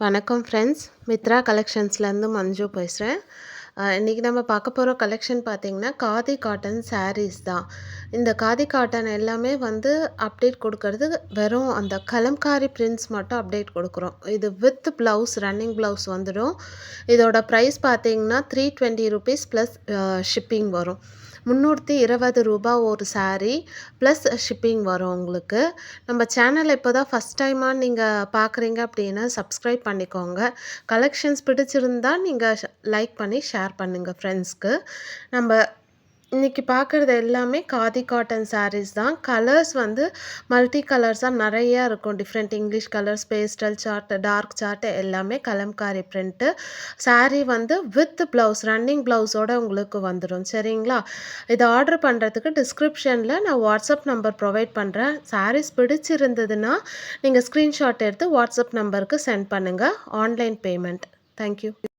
வணக்கம் ஃப்ரெண்ட்ஸ். மித்ரா கலெக்ஷன்ஸ்லேருந்து மஞ்சு பேசுகிறேன். இன்றைக்கி நம்ம பார்க்க போகிற கலெக்ஷன் பார்த்திங்கன்னா காதி காட்டன் சாரீஸ் தான். இந்த காதி காட்டன் எல்லாமே வந்து அப்டேட் கொடுக்கறது வெறும் அந்த கலம்காரி பிரிண்ட்ஸ் மட்டும் அப்டேட் கொடுக்குறோம். இது வித் ப்ளவுஸ், ரன்னிங் ப்ளவுஸ் வந்துடும். இதோட ப்ரைஸ் பார்த்திங்கன்னா ₹320 ப்ளஸ் ஷிப்பிங் வரும். ₹320 ஒரு சாரீ ப்ளஸ் ஷிப்பிங் வரும் உங்களுக்கு. நம்ம சேனல் இப்போ தான் ஃபஸ்ட் டைமாக நீங்கள் பார்க்குறீங்க அப்படின்னா சப்ஸ்கிரைப் பண்ணிக்கோங்க. கலெக்ஷன்ஸ் பிடிச்சிருந்தா நீங்கள் லைக் பண்ணி ஷேர் பண்ணுங்கள் ஃப்ரெண்ட்ஸ்க்கு. நம்ம இன்றைக்கி பார்க்குறது எல்லாமே காதி காட்டன் சாரீஸ் தான். கலர்ஸ் வந்து மல்டி கலர்ஸாக நிறையா இருக்கும். Different English colours, pastel shade, dark shade எல்லாமே கலம்காரி பிரிண்ட்டு. சாரீ வந்து வித் ப்ளவுஸ், ரன்னிங் ப்ளவுஸோடு உங்களுக்கு வந்துடும். சரிங்களா? இதை ஆர்டர் பண்ணுறதுக்கு டிஸ்கிரிப்ஷனில் நான் வாட்ஸ்அப் நம்பர் ப்ரொவைட் பண்ணுறேன். சாரீஸ் பிடிச்சிருந்ததுன்னா நீங்கள் ஸ்க்ரீன்ஷாட் எடுத்து வாட்ஸ்அப் நம்பருக்கு சென்ட் பண்ணுங்கள். Online payment. தேங்க்யூ.